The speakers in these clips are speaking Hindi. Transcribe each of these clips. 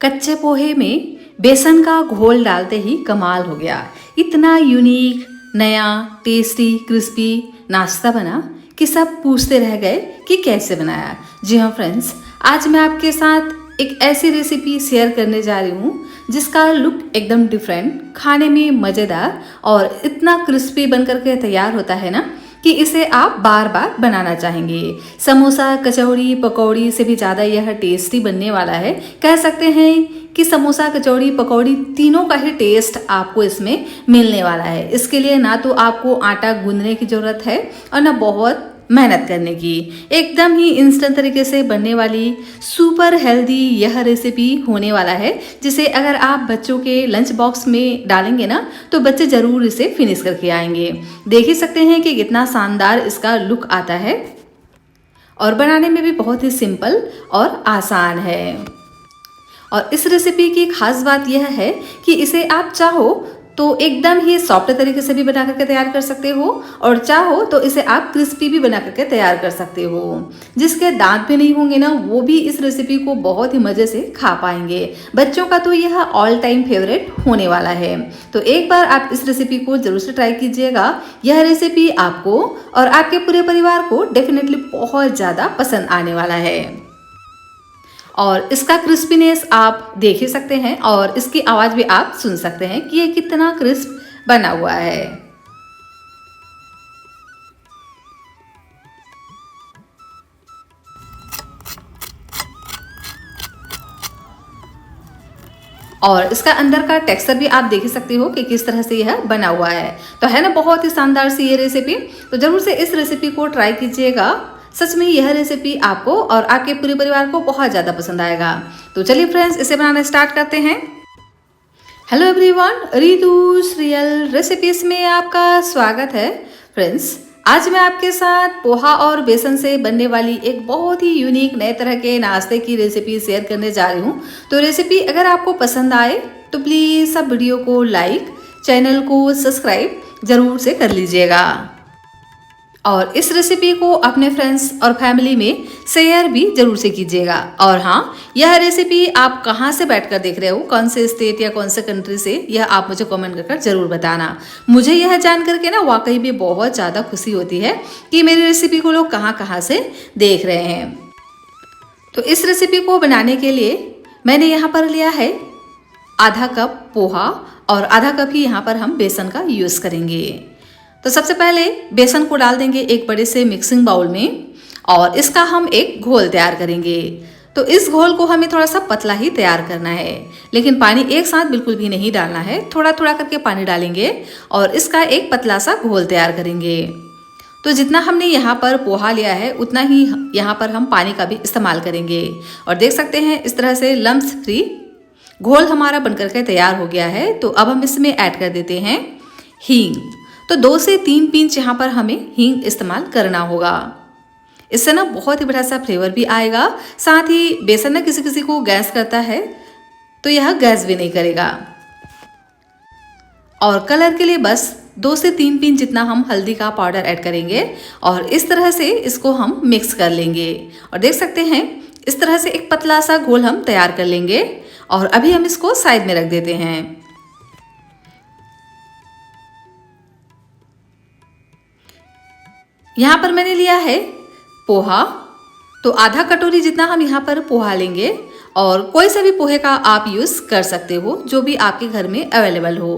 कच्चे पोहे में बेसन का घोल डालते ही कमाल हो गया। इतना यूनिक, नया, टेस्टी, क्रिस्पी नाश्ता बना कि सब पूछते रह गए कि कैसे बनाया। जी हाँ फ्रेंड्स, आज मैं आपके साथ एक ऐसी रेसिपी शेयर करने जा रही हूँ जिसका लुक एकदम डिफरेंट, खाने में मज़ेदार और इतना क्रिस्पी बनकर के तैयार होता है ना कि इसे आप बार बार बनाना चाहेंगे। समोसा, कचौड़ी, पकौड़ी से भी ज़्यादा यह टेस्टी बनने वाला है। कह सकते हैं कि समोसा, कचौड़ी, पकौड़ी तीनों का ही टेस्ट आपको इसमें मिलने वाला है। इसके लिए ना तो आपको आटा गूंदने की ज़रूरत है और ना बहुत मेहनत करने की। एकदम ही इंस्टेंट तरीके से बनने वाली सुपर हेल्दी यह रेसिपी होने वाला है, जिसे अगर आप बच्चों के लंच बॉक्स में डालेंगे ना तो बच्चे ज़रूर इसे फिनिश करके आएंगे। देख ही सकते हैं कि कितना शानदार इसका लुक आता है और बनाने में भी बहुत ही सिंपल और आसान है। और इस रेसिपी की खास बात यह है कि इसे आप चाहो तो एकदम ही सॉफ्ट तरीके से भी बना करके तैयार कर सकते हो और चाहो तो इसे आप क्रिस्पी भी बना करके तैयार कर सकते हो। जिसके दांत भी नहीं होंगे ना वो भी इस रेसिपी को बहुत ही मज़े से खा पाएंगे। बच्चों का तो यह ऑल टाइम फेवरेट होने वाला है। तो एक बार आप इस रेसिपी को जरूर से ट्राई कीजिएगा। यह रेसिपी आपको और आपके पूरे परिवार को डेफिनेटली बहुत ज़्यादा पसंद आने वाला है। और इसका क्रिस्पीनेस आप देख ही सकते हैं और इसकी आवाज़ भी आप सुन सकते हैं कि ये कितना क्रिस्प बना हुआ है। और इसका अंदर का टेक्सचर भी आप देख ही सकते हो कि किस तरह से यह बना हुआ है। तो है ना बहुत ही शानदार सी ये रेसिपी। तो जरूर से इस रेसिपी को ट्राई कीजिएगा। सच में यह रेसिपी आपको और आपके पूरे परिवार को बहुत ज़्यादा पसंद आएगा। तो चलिए फ्रेंड्स, इसे बनाना स्टार्ट करते हैं। हेलो एवरीवन, रितुस रियल रेसिपीज में आपका स्वागत है। फ्रेंड्स, आज मैं आपके साथ पोहा और बेसन से बनने वाली एक बहुत ही यूनिक नए तरह के नाश्ते की रेसिपी शेयर करने जा रही हूँ। तो रेसिपी अगर आपको पसंद आए तो प्लीज़ सब वीडियो को लाइक, चैनल को सब्सक्राइब ज़रूर से कर लीजिएगा और इस रेसिपी को अपने फ्रेंड्स और फैमिली में शेयर भी जरूर से कीजिएगा। और हाँ, यह रेसिपी आप कहाँ से बैठकर देख रहे हो, कौन से स्टेट या कौन से कंट्री से, यह आप मुझे कमेंट कर जरूर बताना। मुझे यह जान करके ना वाकई में बहुत ज़्यादा खुशी होती है कि मेरी रेसिपी को लोग कहाँ कहाँ से देख रहे हैं। तो इस रेसिपी को बनाने के लिए मैंने यहाँ पर लिया है आधा कप पोहा और आधा कप ही यहाँ पर हम बेसन का यूज़ करेंगे। तो सबसे पहले बेसन को डाल देंगे एक बड़े से मिक्सिंग बाउल में और इसका हम एक घोल तैयार करेंगे। तो इस घोल को हमें थोड़ा सा पतला ही तैयार करना है, लेकिन पानी एक साथ बिल्कुल भी नहीं डालना है। थोड़ा थोड़ा करके पानी डालेंगे और इसका एक पतला सा घोल तैयार करेंगे। तो जितना हमने यहाँ पर पोहा लिया है उतना ही यहाँ पर हम पानी का भी इस्तेमाल करेंगे। और देख सकते हैं इस तरह से लम्स फ्री घोल हमारा बनकर के तैयार हो गया है। तो अब हम इसमें ऐड कर देते हैं हींग। तो 2 से 3 पिंच यहाँ पर हमें हींग इस्तेमाल करना होगा। इससे ना बहुत ही बड़ा सा फ्लेवर भी आएगा। साथ ही बेसन ना किसी किसी को गैस करता है तो यह गैस भी नहीं करेगा। और कलर के लिए बस 2 से 3 पिंच जितना हम हल्दी का पाउडर ऐड करेंगे और इस तरह से इसको हम मिक्स कर लेंगे। और देख सकते हैं इस तरह से एक पतला सा घोल हम तैयार कर लेंगे और अभी हम इसको साइड में रख देते हैं। यहाँ पर मैंने लिया है पोहा। तो आधा कटोरी जितना हम यहाँ पर पोहा लेंगे और कोई सा भी पोहे का आप यूज़ कर सकते हो जो भी आपके घर में अवेलेबल हो।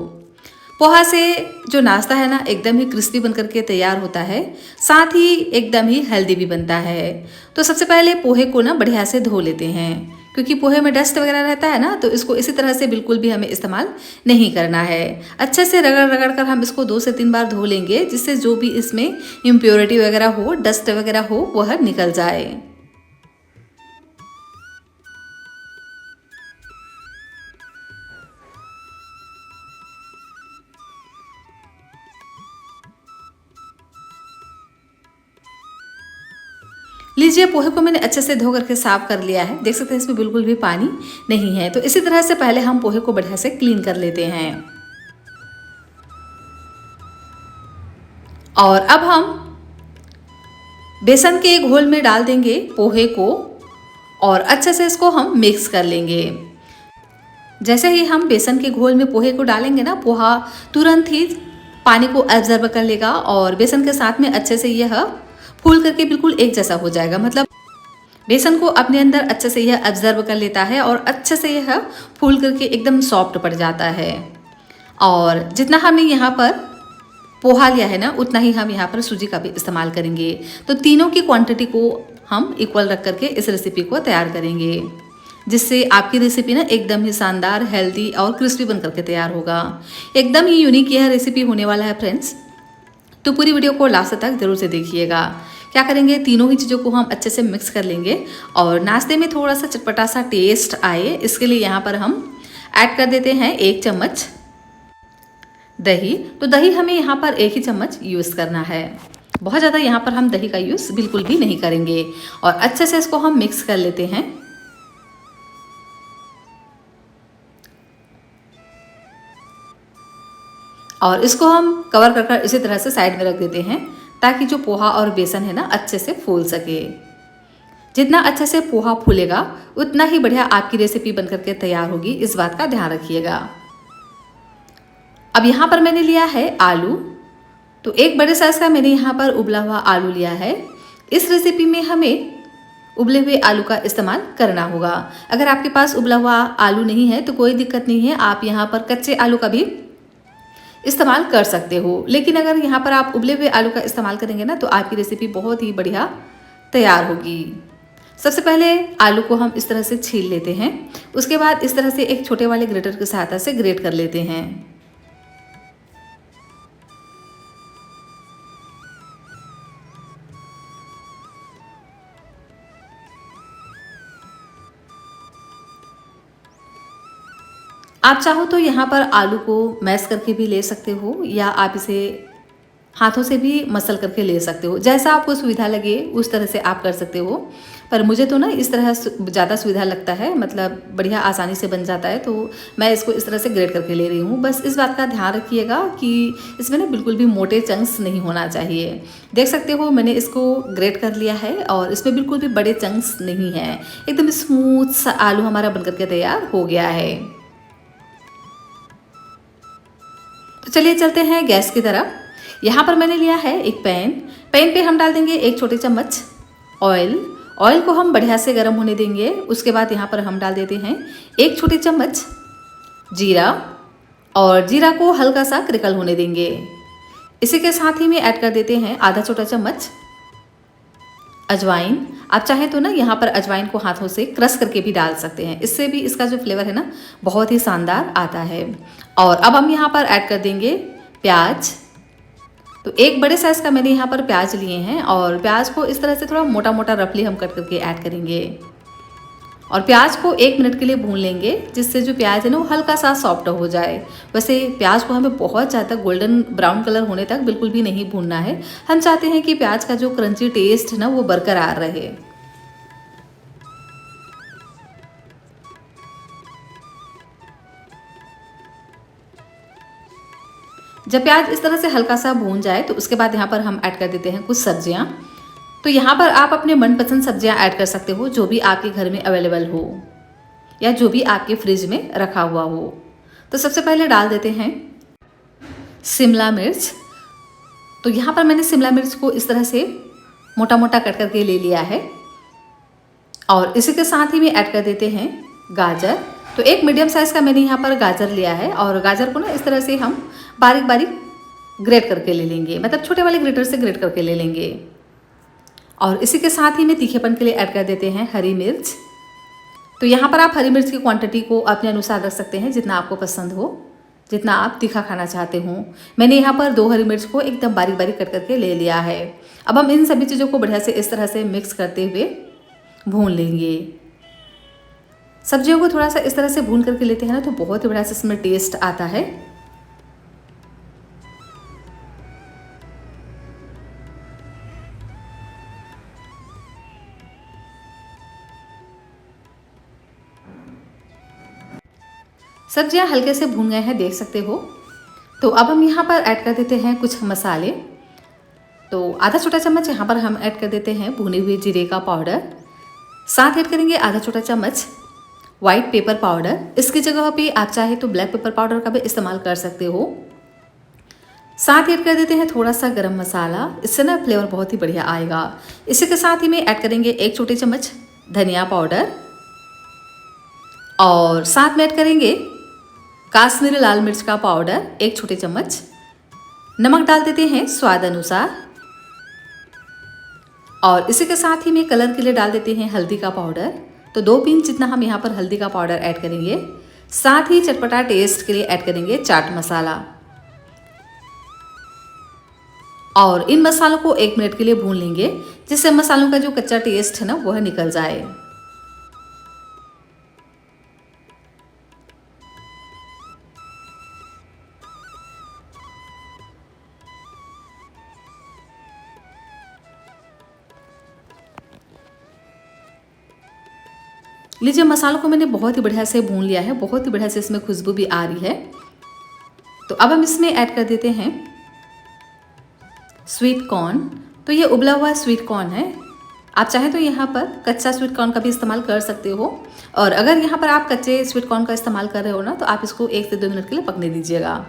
पोहा से जो नाश्ता है ना एकदम ही क्रिस्पी बनकर के तैयार होता है, साथ ही एकदम ही हेल्दी भी बनता है। तो सबसे पहले पोहे को ना बढ़िया से धो लेते हैं क्योंकि पोहे में डस्ट वगैरह रहता है ना, तो इसको इसी तरह से बिल्कुल भी हमें इस्तेमाल नहीं करना है। अच्छे से रगड़ रगड़ कर हम इसको 2 से 3 बार धो लेंगे जिससे जो भी इसमें इम्प्योरिटी वगैरह हो, डस्ट वगैरह हो, वह निकल जाए। लीजिए, पोहे को मैंने अच्छे से धो करके साफ कर लिया है। देख सकते हैं इसमें बिल्कुल भी पानी नहीं है। तो इसी तरह से पहले हम पोहे को बढ़िया से क्लीन कर लेते हैं। और अब हम बेसन के घोल में डाल देंगे पोहे को और अच्छे से इसको हम मिक्स कर लेंगे। जैसे ही हम बेसन के घोल में पोहे को डालेंगे ना, पोहा तुरंत ही पानी को एब्जॉर्ब कर लेगा और बेसन के साथ में अच्छे से यह फूल करके बिल्कुल एक जैसा हो जाएगा। मतलब बेसन को अपने अंदर अच्छे से यह एब्जॉर्ब कर लेता है और अच्छे से यह फूल करके एकदम सॉफ्ट पड़ जाता है। और जितना हमने यहाँ पर पोहा लिया है ना, उतना ही हम यहाँ पर सूजी का भी इस्तेमाल करेंगे। तो तीनों की क्वांटिटी को हम इक्वल रख करके इस रेसिपी को तैयार करेंगे, जिससे आपकी रेसिपी ना एकदम ही शानदार, हेल्दी और क्रिस्पी बन करके तैयार होगा। एकदम ही यूनिक यह रेसिपी होने वाला है फ्रेंड्स, तो पूरी वीडियो को लास्ट तक जरूर से देखिएगा। क्या करेंगे, तीनों ही चीज़ों को हम अच्छे से मिक्स कर लेंगे और नाश्ते में थोड़ा सा चटपटा सा टेस्ट आए, इसके लिए यहाँ पर हम ऐड कर देते हैं 1 चम्मच दही। तो दही हमें यहाँ पर 1 ही चम्मच यूज़ करना है, बहुत ज़्यादा यहाँ पर हम दही का यूज़ बिल्कुल भी नहीं करेंगे। और अच्छे से इसको हम मिक्स कर लेते हैं। और इसको हम कवर कर कर इसी तरह से साइड में रख देते हैं, ताकि जो पोहा और बेसन है ना अच्छे से फूल सके। जितना अच्छे से पोहा फूलेगा उतना ही बढ़िया आपकी रेसिपी बन करके तैयार होगी, इस बात का ध्यान रखिएगा। अब यहाँ पर मैंने लिया है आलू, तो 1 बड़े साइज का मैंने यहाँ पर उबला हुआ आलू लिया है। इस रेसिपी में हमें उबले हुए आलू का इस्तेमाल करना होगा। अगर आपके पास उबला हुआ आलू नहीं है तो कोई दिक्कत नहीं है, आप यहाँ पर कच्चे आलू का भी इस्तेमाल कर सकते हो। लेकिन अगर यहाँ पर आप उबले हुए आलू का इस्तेमाल करेंगे ना, तो आपकी रेसिपी बहुत ही बढ़िया तैयार होगी। सबसे पहले आलू को हम इस तरह से छील लेते हैं, उसके बाद इस तरह से एक छोटे वाले ग्रेटर की सहायता से ग्रेट कर लेते हैं। आप चाहो तो यहाँ पर आलू को मैश करके भी ले सकते हो, या आप इसे हाथों से भी मसल करके ले सकते हो। जैसा आपको सुविधा लगे उस तरह से आप कर सकते हो, पर मुझे तो ना इस तरह ज़्यादा सुविधा लगता है, मतलब बढ़िया आसानी से बन जाता है, तो मैं इसको इस तरह से ग्रेट करके ले रही हूँ। बस इस बात का ध्यान रखिएगा कि इसमें ना बिल्कुल भी मोटे चंक्स नहीं होना चाहिए। देख सकते हो मैंने इसको ग्रेट कर लिया है और इसमें बिल्कुल भी बड़े चंक्स नहीं हैं, एकदम स्मूथ सा आलू हमारा बन करके तैयार हो गया है। तो चलिए चलते हैं गैस की तरफ। यहाँ पर मैंने लिया है एक पैन पे हम डाल देंगे 1 छोटे चम्मच ऑयल को हम बढ़िया से गर्म होने देंगे। उसके बाद यहाँ पर हम डाल देते हैं 1 छोटे चम्मच जीरा, और जीरा को हल्का सा क्रिकल होने देंगे। इसी के साथ ही में ऐड कर देते हैं आधा छोटा चम्मच अजवाइन। आप चाहें तो ना यहाँ पर अजवाइन को हाथों से क्रश करके भी डाल सकते हैं, इससे भी इसका जो फ्लेवर है ना बहुत ही शानदार आता है। और अब हम यहाँ पर ऐड कर देंगे प्याज। तो 1 बड़े साइज़ का मैंने यहाँ पर प्याज लिए हैं, और प्याज को इस तरह से थोड़ा मोटा मोटा रफली हम कट करके ऐड करेंगे। और प्याज को 1 मिनट के लिए भून लेंगे, जिससे जो प्याज है ना वो हल्का सा सॉफ्ट हो जाए। वैसे प्याज को हमें बहुत ज़्यादा गोल्डन ब्राउन कलर होने तक बिल्कुल भी नहीं भूनना है। हम चाहते हैं कि प्याज का जो क्रंची टेस्ट है ना वो बरकरार रहे। जब प्याज इस तरह से हल्का सा भून जाए तो उसके बाद यहाँ पर हम ऐड कर देते हैं कुछ सब्जियाँ। तो यहाँ पर आप अपने मनपसंद सब्जियाँ ऐड कर सकते हो, जो भी आपके घर में अवेलेबल हो या जो भी आपके फ्रिज में रखा हुआ हो। तो सबसे पहले डाल देते हैं शिमला मिर्च। तो यहाँ पर मैंने शिमला मिर्च को इस तरह से मोटा मोटा कट करके ले लिया है। और इसी के साथ ही में ऐड कर देते हैं गाजर। तो 1 मीडियम साइज़ का मैंने यहाँ पर गाजर लिया है, और गाजर को ना इस तरह से हम बारीक बारीक ग्रेट करके ले लेंगे, मतलब छोटे वाले ग्रेटर से ग्रेट करके ले लेंगे। और इसी के साथ ही में तीखेपन के लिए ऐड कर देते हैं हरी मिर्च। तो यहाँ पर आप हरी मिर्च की क्वांटिटी को अपने अनुसार रख सकते हैं, जितना आपको पसंद हो, जितना आप तीखा खाना चाहते हो। मैंने यहाँ पर 2 हरी मिर्च को एकदम बारीक बारीक कट करके ले लिया है। अब हम इन सभी चीज़ों को बढ़िया से इस तरह से मिक्स करते हुए भून लेंगे। सब्जियों को थोड़ा सा इस तरह से भून करके लेते हैं ना तो बहुत ही बढ़िया से इसमें टेस्ट आता है। सब्जियां हल्के से भून गए हैं, देख सकते हो। तो अब हम यहाँ पर ऐड कर देते हैं कुछ मसाले। तो आधा छोटा चम्मच यहाँ पर हम ऐड कर देते हैं भुने हुए जीरे का पाउडर। साथ ऐड करेंगे आधा छोटा चम्मच वाइट पेपर पाउडर, इसकी जगह पे आप चाहे तो ब्लैक पेपर पाउडर का भी इस्तेमाल कर सकते हो। साथ ही ऐड कर देते हैं थोड़ा सा गरम मसाला, इससे ना फ्लेवर बहुत ही बढ़िया आएगा। इसी के साथ ही में ऐड करेंगे 1 छोटी चम्मच धनिया पाउडर और साथ में ऐड करेंगे काश्मीरी लाल मिर्च का पाउडर 1 छोटी चम्मच। नमक डाल देते हैं स्वाद अनुसार और इसी के साथ ही में कलर के लिए डाल देते हैं हल्दी का पाउडर। तो 2 पिंच जितना हम यहाँ पर हल्दी का पाउडर ऐड करेंगे। साथ ही चटपटा टेस्ट के लिए ऐड करेंगे चाट मसाला और इन मसालों को 1 मिनट के लिए भून लेंगे, जिससे मसालों का जो कच्चा टेस्ट है ना वह निकल जाए। लीजिए, मसालों को मैंने बहुत ही बढ़िया से भून लिया है, बहुत ही बढ़िया से इसमें खुशबू भी आ रही है। तो अब हम इसमें ऐड कर देते हैं स्वीट कॉर्न। तो ये उबला हुआ स्वीट कॉर्न है। आप चाहें तो यहाँ पर कच्चा स्वीट कॉर्न का भी इस्तेमाल कर सकते हो और अगर यहाँ पर आप कच्चे स्वीट कॉर्न का इस्तेमाल कर रहे हो ना तो आप इसको 1 से 2 मिनट के लिए पकने दीजिएगा।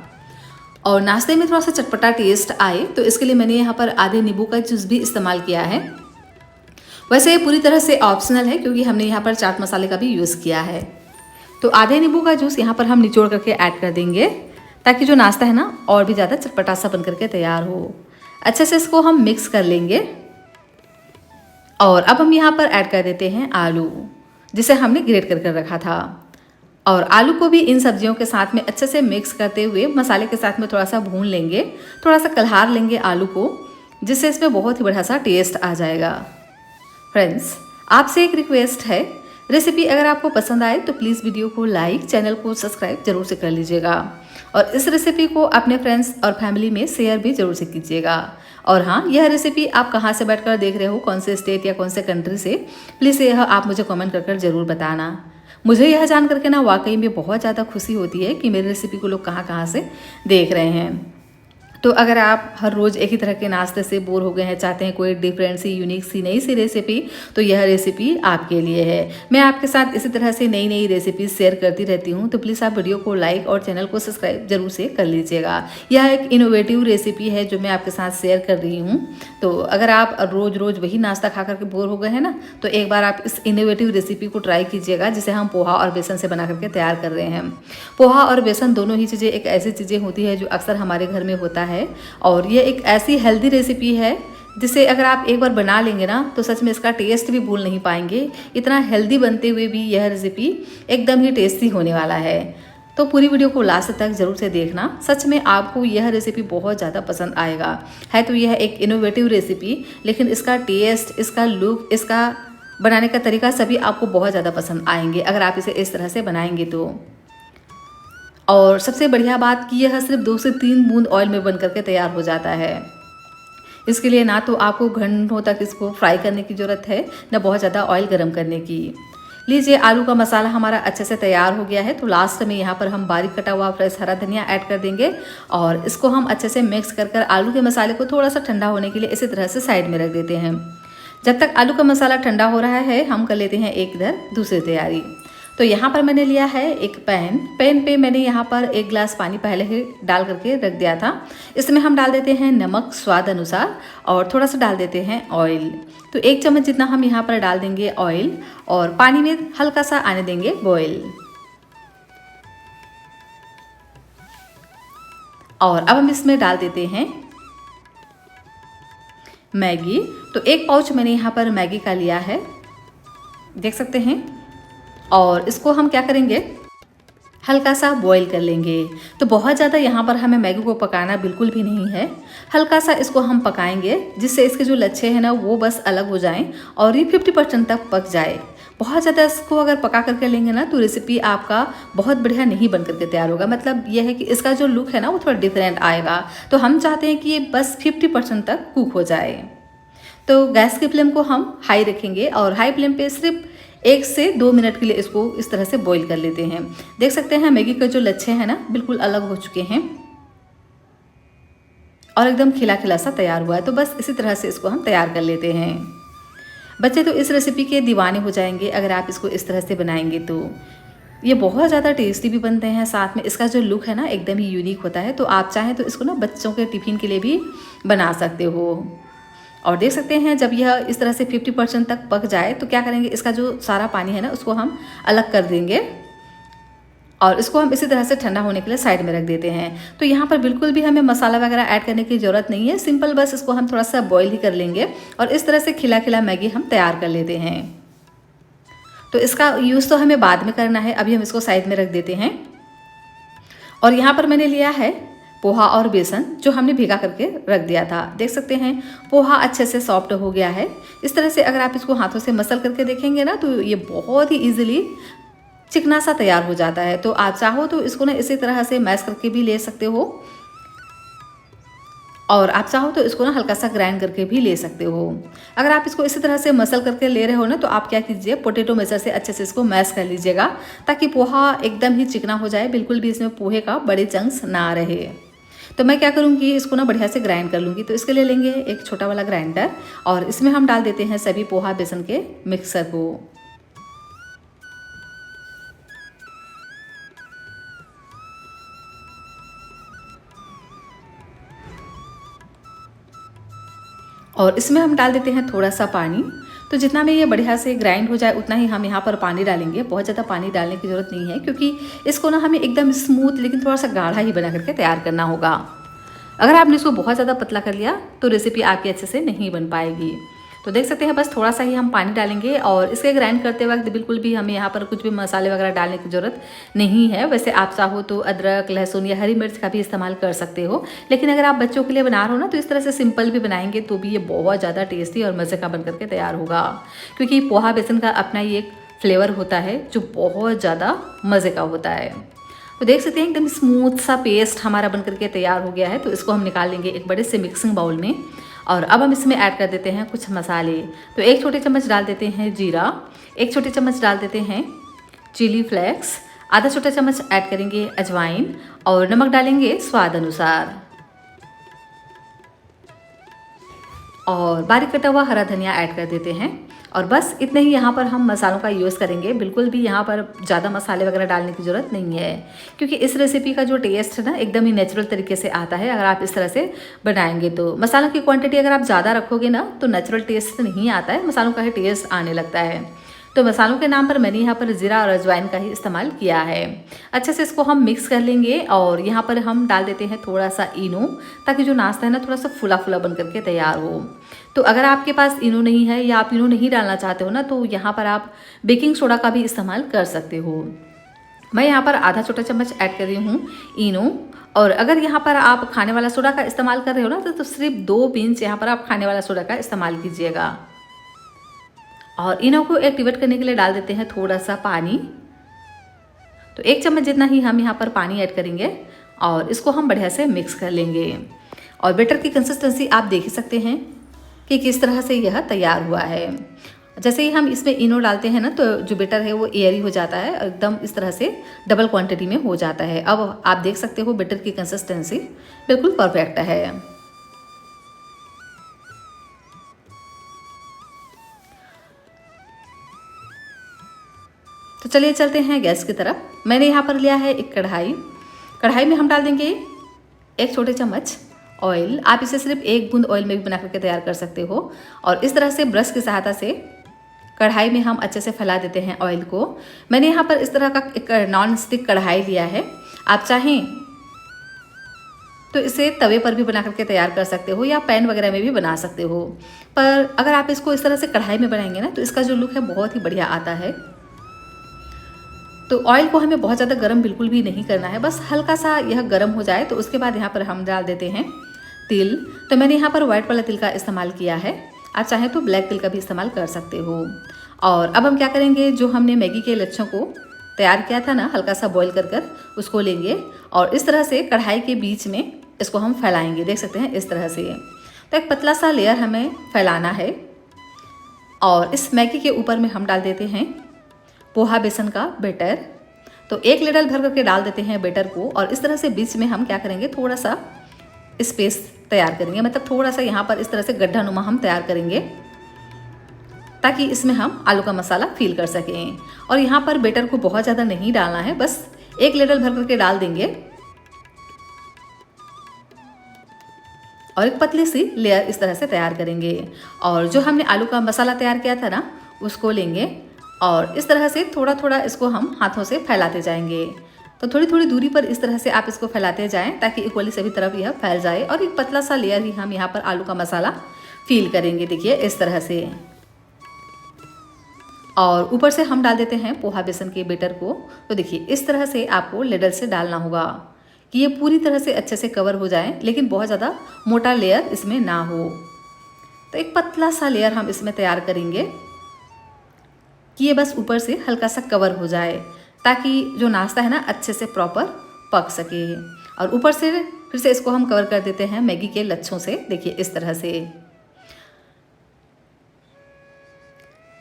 और नाश्ते में थोड़ा सा चटपटा टेस्ट आए तो इसके लिए मैंने यहाँ पर आधे नींबू का जूस भी इस्तेमाल किया है। वैसे ये पूरी तरह से ऑप्शनल है क्योंकि हमने यहाँ पर चाट मसाले का भी यूज़ किया है। तो आधे नींबू का जूस यहाँ पर हम निचोड़ करके ऐड कर देंगे ताकि जो नाश्ता है ना और भी ज़्यादा चटपटा सा बन करके तैयार हो। अच्छे से इसको हम मिक्स कर लेंगे और अब हम यहाँ पर ऐड कर देते हैं आलू, जिसे हमने ग्रेट कर रखा था। और आलू को भी इन सब्जियों के साथ में अच्छे से मिक्स करते हुए मसाले के साथ में थोड़ा सा भून लेंगे, थोड़ा सा कलहार लेंगे आलू को, जिससे इसमें बहुत ही बढ़िया सा टेस्ट आ जाएगा। फ्रेंड्स, आपसे एक रिक्वेस्ट है, रेसिपी अगर आपको पसंद आए तो प्लीज़ वीडियो को लाइक, चैनल को सब्सक्राइब जरूर से कर लीजिएगा और इस रेसिपी को अपने फ्रेंड्स और फैमिली में शेयर भी जरूर से कीजिएगा। और हाँ, यह रेसिपी आप कहाँ से बैठकर देख रहे हो, कौन से स्टेट या कौन से कंट्री से, प्लीज़ यह आप मुझे कमेंट कर जरूर बताना। मुझे यह जान करके ना वाकई में बहुत ज़्यादा खुशी होती है कि मेरी रेसिपी को लोग कहाँ कहाँ से देख रहे हैं। तो अगर आप हर रोज़ एक ही तरह के नाश्ते से बोर हो गए हैं, चाहते हैं कोई डिफरेंट सी, यूनिक सी, नई सी रेसिपी, तो यह रेसिपी आपके लिए है। मैं आपके साथ इसी तरह से नई नई रेसिपी शेयर करती रहती हूँ, तो प्लीज़ आप वीडियो को लाइक और चैनल को सब्सक्राइब जरूर से कर लीजिएगा। यह एक इनोवेटिव रेसिपी है जो मैं आपके साथ शेयर कर रही हूँ। तो अगर आप रोज़ रोज़ वही नाश्ता खा करके बोर हो गए हैं ना, तो एक बार आप इस इनोवेटिव रेसिपी को ट्राई कीजिएगा, जिसे हम पोहा और बेसन से बना करके तैयार कर रहे हैं। पोहा और बेसन दोनों ही चीज़ें एक ऐसी चीज़ें होती है जो अक्सर हमारे घर में होता है और ये एक ऐसी हेल्दी रेसिपी है जिसे अगर आप एक बार बना लेंगे ना तो सच में इसका टेस्ट भी भूल नहीं पाएंगे। इतना हेल्दी बनते हुए भी यह रेसिपी एकदम ही टेस्टी होने वाला है। तो पूरी वीडियो को लास्ट तक जरूर से देखना, सच में आपको यह रेसिपी बहुत ज़्यादा पसंद आएगा। है तो यह एक इनोवेटिव रेसिपी, लेकिन इसका टेस्ट, इसका लुक, इसका बनाने का तरीका सभी आपको बहुत ज़्यादा पसंद आएंगे अगर आप इसे इस तरह से बनाएंगे तो। और सबसे बढ़िया बात कि यह सिर्फ 2 से 3 बूंद ऑयल में बन करके तैयार हो जाता है। इसके लिए ना तो आपको घंटों तक इसको फ्राई करने की ज़रूरत है, ना बहुत ज़्यादा ऑयल गर्म करने की। लीजिए, आलू का मसाला हमारा अच्छे से तैयार हो गया है। तो लास्ट में यहाँ पर हम बारीक कटा हुआ फ्रेश हरा धनिया ऐड कर देंगे और इसको हम अच्छे से मिक्स कर आलू के मसाले को थोड़ा सा ठंडा होने के लिए इसी तरह से साइड में रख देते हैं। जब तक आलू का मसाला ठंडा हो रहा है, हम कर लेते हैं एक इधर दूसरी तैयारी। तो यहाँ पर मैंने लिया है एक पैन पे मैंने यहाँ पर 1 गिलास पानी पहले ही डाल करके रख दिया था। इसमें हम डाल देते हैं नमक स्वाद अनुसार और थोड़ा सा डाल देते हैं ऑयल। तो 1 चम्मच जितना हम यहाँ पर डाल देंगे ऑयल और पानी में हल्का सा आने देंगे बॉयल। और अब हम इसमें डाल देते हैं मैगी। तो 1 पाउच मैंने यहाँ पर मैगी का लिया है, देख सकते हैं। और इसको हम क्या करेंगे, हल्का सा बॉईल कर लेंगे। तो बहुत ज़्यादा यहाँ पर हमें मैगी को पकाना बिल्कुल भी नहीं है, हल्का सा इसको हम पकाएंगे जिससे इसके जो लच्छे हैं ना वो बस अलग हो जाएं और ये 50% तक पक जाए। बहुत ज़्यादा इसको अगर पका करके लेंगे ना तो रेसिपी आपका बहुत बढ़िया नहीं बन करके तैयार होगा। मतलब यह है कि इसका जो लुक है ना वो थोड़ा डिफरेंट आएगा। तो हम चाहते हैं कि ये बस 50% तक कुक हो जाए। तो गैस की फ्लेम को हम हाई रखेंगे और हाई फ्लेम पे सिर्फ 1 से 2 मिनट के लिए इसको इस तरह से बॉईल कर लेते हैं। देख सकते हैं मैगी के जो लच्छे हैं ना बिल्कुल अलग हो चुके हैं और एकदम खिला खिला सा तैयार हुआ है। तो बस इसी तरह से इसको हम तैयार कर लेते हैं। बच्चे तो इस रेसिपी के दीवाने हो जाएंगे अगर आप इसको इस तरह से बनाएंगे तो। ये बहुत ज़्यादा टेस्टी भी बनते हैं, साथ में इसका जो लुक है ना एकदम ही यूनिक होता है। तो आप चाहें तो इसको ना बच्चों के टिफ़िन के लिए भी बना सकते हो। और देख सकते हैं जब यह इस तरह से 50% तक पक जाए तो क्या करेंगे, इसका जो सारा पानी है ना उसको हम अलग कर देंगे और इसको हम इसी तरह से ठंडा होने के लिए साइड में रख देते हैं। तो यहाँ पर बिल्कुल भी हमें मसाला वगैरह ऐड करने की ज़रूरत नहीं है, सिंपल बस इसको हम थोड़ा सा बॉईल ही कर लेंगे और इस तरह से खिला खिला मैगी हम तैयार कर लेते हैं। तो इसका यूज़ तो हमें बाद में करना है, अभी हम इसको साइड में रख देते हैं। और यहाँ पर मैंने लिया है पोहा और बेसन जो हमने भिगा करके रख दिया था। देख सकते हैं पोहा अच्छे से सॉफ्ट हो गया है। इस तरह से अगर आप इसको हाथों से मसल करके देखेंगे ना तो ये बहुत ही ईजिली चिकना सा तैयार हो जाता है। तो आप चाहो तो इसको ना इसी तरह से मैश करके भी ले सकते हो और आप चाहो तो इसको ना हल्का सा ग्राइंड करके भी ले सकते हो। अगर आप इसको इसी तरह से मसल करके ले रहे हो ना तो आप क्या कीजिए, पोटैटो मैशर से अच्छे से इसको मैश कर लीजिएगा ताकि पोहा एकदम ही चिकना हो जाए, बिल्कुल भी इसमें पोहे का बड़े चंक्स ना रहे। तो मैं क्या करूँगी, इसको ना बढ़िया से ग्राइंड कर लूँगी। तो इसके लिए लेंगे एक छोटा वाला ग्राइंडर और इसमें हम डाल देते हैं सभी पोहा बेसन के मिक्सर को। और इसमें हम डाल देते हैं थोड़ा सा पानी। तो जितना में ये बढ़िया से ग्राइंड हो जाए उतना ही हम यहाँ पर पानी डालेंगे। बहुत ज़्यादा पानी डालने की ज़रूरत नहीं है क्योंकि इसको ना हमें एकदम स्मूथ लेकिन थोड़ा सा गाढ़ा ही बना करके तैयार करना होगा। अगर आपने इसको बहुत ज़्यादा पतला कर लिया तो रेसिपी आपकी अच्छे से नहीं बन पाएगी। तो देख सकते हैं बस थोड़ा सा ही हम पानी डालेंगे और इसके ग्राइंड करते वक्त बिल्कुल भी हमें यहाँ पर कुछ भी मसाले वगैरह डालने की ज़रूरत नहीं है। वैसे आप चाहो तो अदरक, लहसुन या हरी मिर्च का भी इस्तेमाल कर सकते हो, लेकिन अगर आप बच्चों के लिए बना रहे हो ना तो इस तरह से सिंपल भी बनाएंगे तो भी ये बहुत ज़्यादा टेस्टी और मज़े का बन करके तैयार होगा। क्योंकि पोहा बेसन का अपना ही एक फ्लेवर होता है जो बहुत ज़्यादा मज़े का होता है। तो देख सकते हैं एकदम स्मूथ सा पेस्ट हमारा बन करके तैयार हो गया है। तो इसको हम निकाल लेंगे एक बड़े से मिक्सिंग बाउल में और अब हम इसमें ऐड कर देते हैं कुछ मसाले। तो 1 छोटे चम्मच डाल देते हैं जीरा, 1 छोटे चम्मच डाल देते हैं चिली फ्लेक्स, आधा छोटा चम्मच ऐड करेंगे अजवाइन और नमक डालेंगे स्वाद अनुसार और बारीक कटा हुआ हरा धनिया ऐड कर देते हैं। और बस इतने ही यहाँ पर हम मसालों का यूज़ करेंगे, बिल्कुल भी यहाँ पर ज़्यादा मसाले वगैरह डालने की ज़रूरत नहीं है क्योंकि इस रेसिपी का जो टेस्ट है ना एकदम ही नेचुरल तरीके से आता है अगर आप इस तरह से बनाएंगे। तो मसालों की क्वांटिटी अगर आप ज़्यादा रखोगे ना तो नेचुरल टेस्ट नहीं आता है, मसालों का ही टेस्ट आने लगता है। तो मसालों के नाम पर मैंने यहाँ पर ज़ीरा और अजवाइन का ही इस्तेमाल किया है। अच्छे से इसको हम मिक्स कर लेंगे और यहाँ पर हम डाल देते हैं थोड़ा सा इनो ताकि जो नाश्ता है ना थोड़ा सा फुला फुला बन करके तैयार हो। तो अगर आपके पास इनो नहीं है या आप इनो नहीं डालना चाहते हो ना तो यहाँ पर आप बेकिंग सोडा का भी इस्तेमाल कर सकते हो। मैं यहाँ पर आधा छोटा चम्मच ऐड कर रही हूँ इनो और अगर यहाँ पर आप खाने वाला सोडा का इस्तेमाल कर रहे हो ना तो सिर्फ 2 पिंच यहाँ पर आप खाने वाला सोडा का इस्तेमाल कीजिएगा। और इनो को एक्टिवेट करने के लिए डाल देते हैं थोड़ा सा पानी। तो 1 चम्मच जितना ही हम यहाँ पर पानी ऐड करेंगे और इसको हम बढ़िया से मिक्स कर लेंगे। और बैटर की कंसिस्टेंसी आप देख ही सकते हैं कि किस तरह से यह तैयार हुआ है। जैसे ही हम इसमें इनो डालते हैं ना तो जो बैटर है वो एयरी हो जाता है, एकदम इस तरह से डबल क्वांटिटी में हो जाता है। अब आप देख सकते हो बैटर की कंसिस्टेंसी बिल्कुल परफेक्ट है। तो चलिए चलते हैं गैस की तरफ। मैंने यहाँ पर लिया है एक कढ़ाई में हम डाल देंगे 1 छोटे चम्मच ऑयल। आप इसे सिर्फ 1 बूंद ऑयल में भी बना करके तैयार कर सकते हो। और इस तरह से ब्रश की सहायता से कढ़ाई में हम अच्छे से फैला देते हैं ऑयल को। मैंने यहाँ पर इस तरह का एक नॉन स्टिक कढ़ाई लिया है, आप चाहें तो इसे तवे पर भी बना करके तैयार कर सकते हो या पैन वगैरह में भी बना सकते हो। पर अगर आप इसको इस तरह से कढ़ाई में बनाएंगे ना तो इसका जो लुक है बहुत ही बढ़िया आता है। तो ऑयल को हमें बहुत ज़्यादा गर्म बिल्कुल भी नहीं करना है, बस हल्का सा यह गर्म हो जाए तो उसके बाद यहाँ पर हम डाल देते हैं तिल। तो मैंने यहाँ पर व्हाइट वाला तिल का इस्तेमाल किया है, आप चाहें तो ब्लैक तिल का भी इस्तेमाल कर सकते हो। और अब हम क्या करेंगे, जो हमने मैगी के लच्छों को तैयार किया था ना हल्का सा बॉईल कर उसको लेंगे और इस तरह से कढ़ाई के बीच में इसको हम फैलाएंगे। देख सकते हैं इस तरह से। तो एक पतला सा लेयर हमें फैलाना है और इस मैगी के ऊपर में हम डाल देते हैं पोहा बेसन का बैटर। तो 1 लीडर भर करके डाल देते हैं बैटर को और इस तरह से बीच में हम क्या करेंगे, थोड़ा सा स्पेस तैयार करेंगे, मतलब थोड़ा सा यहाँ पर इस तरह से गड्ढा नुमा हम तैयार करेंगे। ताकि इसमें हम आलू का मसाला फिल कर सकें। और यहाँ पर बेटर को बहुत ज़्यादा नहीं डालना है, बस 1 लीडर भर करके डाल देंगे और एक पतली सी लेयर इस तरह से तैयार करेंगे। और जो हमने आलू का मसाला तैयार किया था ना, उसको लेंगे और इस तरह से थोड़ा थोड़ा इसको हम हाथों से फैलाते जाएंगे। तो थोड़ी थोड़ी दूरी पर इस तरह से आप इसको फैलाते जाएं ताकि इक्वली सभी तरफ यह फैल जाए। और एक पतला सा लेयर ही हम यहाँ पर आलू का मसाला फील करेंगे, देखिए इस तरह से। और ऊपर से हम डाल देते हैं पोहा बेसन के बेटर को। तो देखिए इस तरह से आपको लेडल से डालना होगा कि ये पूरी तरह से अच्छे से कवर हो जाए, लेकिन बहुत ज़्यादा मोटा लेयर इसमें ना हो। तो एक पतला सा लेयर हम इसमें तैयार करेंगे कि ये बस ऊपर से हल्का सा कवर हो जाए, ताकि जो नाश्ता है ना अच्छे से प्रॉपर पक सके। और ऊपर से फिर से इसको हम कवर कर देते हैं मैगी के लच्छों से, देखिए इस तरह से।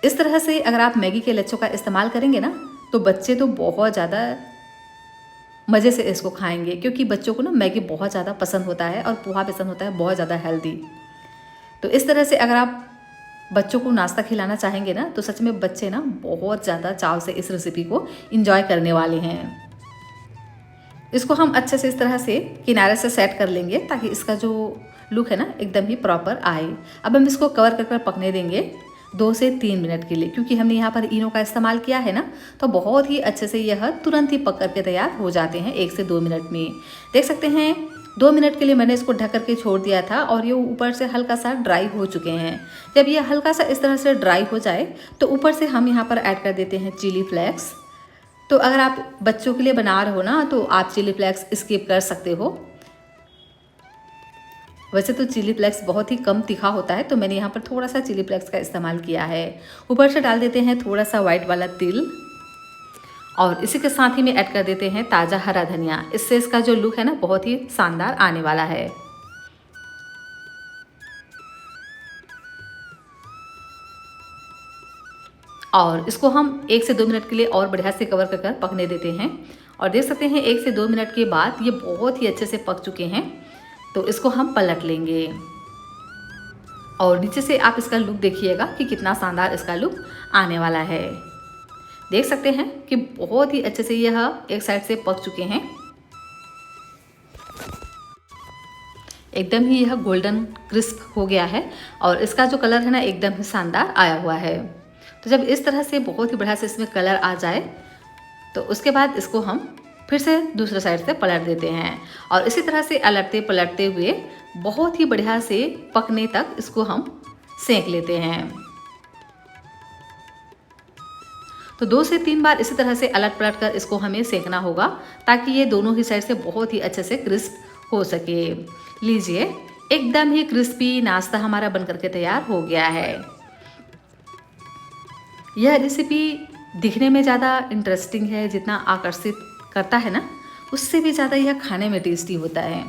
इस तरह से अगर आप मैगी के लच्छों का इस्तेमाल करेंगे ना, तो बच्चे तो बहुत ज़्यादा मज़े से इसको खाएंगे, क्योंकि बच्चों को ना मैगी बहुत ज़्यादा पसंद होता है और पोहा पसंद होता है बहुत ज़्यादा हेल्दी। तो इस तरह से अगर आप बच्चों को नाश्ता खिलाना चाहेंगे ना, तो सच में बच्चे ना बहुत ज़्यादा चाव से इस रेसिपी को एंजॉय करने वाले हैं। इसको हम अच्छे से इस तरह से किनारे से सेट कर लेंगे ताकि इसका जो लुक है ना एकदम ही प्रॉपर आए। अब हम इसको कवर कर पकने देंगे 2 से 3 मिनट के लिए, क्योंकि हमने यहाँ पर इनो का इस्तेमाल किया है ना, तो बहुत ही अच्छे से यह तुरंत ही पक करके तैयार हो जाते हैं 1 से 2 मिनट में। देख सकते हैं 2 मिनट के लिए मैंने इसको ढक करके छोड़ दिया था और ये ऊपर से हल्का सा ड्राई हो चुके हैं। जब ये हल्का सा इस तरह से ड्राई हो जाए तो ऊपर से हम यहाँ पर ऐड कर देते हैं चिली फ्लेक्स। तो अगर आप बच्चों के लिए बना रहे हो ना, तो आप चिली फ्लेक्स स्किप कर सकते हो। वैसे तो चिली फ्लेक्स बहुत ही कम तीखा होता है, तो मैंने यहाँ पर थोड़ा सा चिली फ्लेक्स का इस्तेमाल किया है। ऊपर से डाल देते हैं थोड़ा सा वाइट वाला तिल और इसी के साथ ही में ऐड कर देते हैं ताज़ा हरा धनिया। इससे इसका जो लुक है ना बहुत ही शानदार आने वाला है। और इसको हम 1 से 2 मिनट के लिए और बढ़िया से कवर कर पकने देते हैं। और देख सकते हैं 1 से 2 मिनट के बाद ये बहुत ही अच्छे से पक चुके हैं। तो इसको हम पलट लेंगे और नीचे से आप इसका लुक देखिएगा कि कितना शानदार इसका लुक आने वाला है। देख सकते हैं कि बहुत ही अच्छे से यह एक साइड से पक चुके हैं, एकदम ही यह गोल्डन क्रिस्प हो गया है और इसका जो कलर है ना एकदम ही शानदार आया हुआ है। तो जब इस तरह से बहुत ही बढ़िया से इसमें कलर आ जाए तो उसके बाद इसको हम फिर से दूसरे साइड से पलट देते हैं और इसी तरह से अलटते पलटते हुए बहुत ही बढ़िया से पकने तक इसको हम सेंक लेते हैं। तो 2 से 3 बार इसी तरह से अलट पलट कर इसको हमें सेंकना होगा ताकि ये दोनों ही साइड से बहुत ही अच्छे से क्रिस्प हो सके। लीजिए एकदम ही क्रिस्पी नाश्ता हमारा बनकर के तैयार हो गया है। यह रेसिपी दिखने में ज़्यादा इंटरेस्टिंग है, जितना आकर्षित करता है ना, उससे भी ज़्यादा यह खाने में टेस्टी होता है।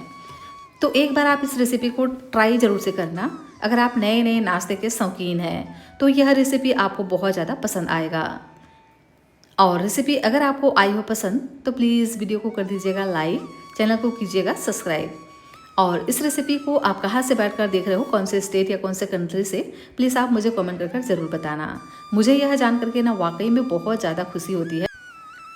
तो एक बार आप इस रेसिपी को ट्राई ज़रूर से करना। अगर आप नए नए नाश्ते के शौकीन हैं तो यह रेसिपी आपको बहुत ज़्यादा पसंद आएगा। और रेसिपी अगर आपको आई हो पसंद तो प्लीज़ वीडियो को कर दीजिएगा लाइक, चैनल को कीजिएगा सब्सक्राइब। और इस रेसिपी को आप कहाँ से बैठकर देख रहे हो, कौन से स्टेट या कौन से कंट्री से, प्लीज़ आप मुझे कमेंट कर ज़रूर बताना। मुझे यह जान करके ना वाकई में बहुत ज़्यादा खुशी होती है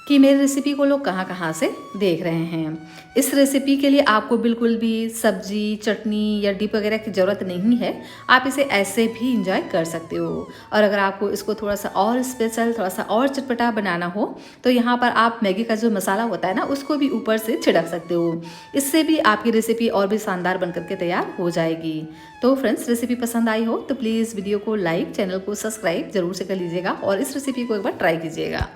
कि मेरी रेसिपी को लोग कहाँ से देख रहे हैं। इस रेसिपी के लिए आपको बिल्कुल भी सब्जी, चटनी या डिप वगैरह की ज़रूरत नहीं है। आप इसे ऐसे भी इंजॉय कर सकते हो। और अगर आपको इसको थोड़ा सा और स्पेशल, थोड़ा सा और चटपटा बनाना हो तो यहाँ पर आप मैगी का जो मसाला होता है ना, उसको भी ऊपर से छिड़क सकते हो। इससे भी आपकी रेसिपी और भी शानदार बनकर के तैयार हो जाएगी। तो फ्रेंड्स, रेसिपी पसंद आई हो तो प्लीज़ वीडियो को लाइक, चैनल को सब्सक्राइब जरूर से कर लीजिएगा और इस रेसिपी को एक बार ट्राई कीजिएगा।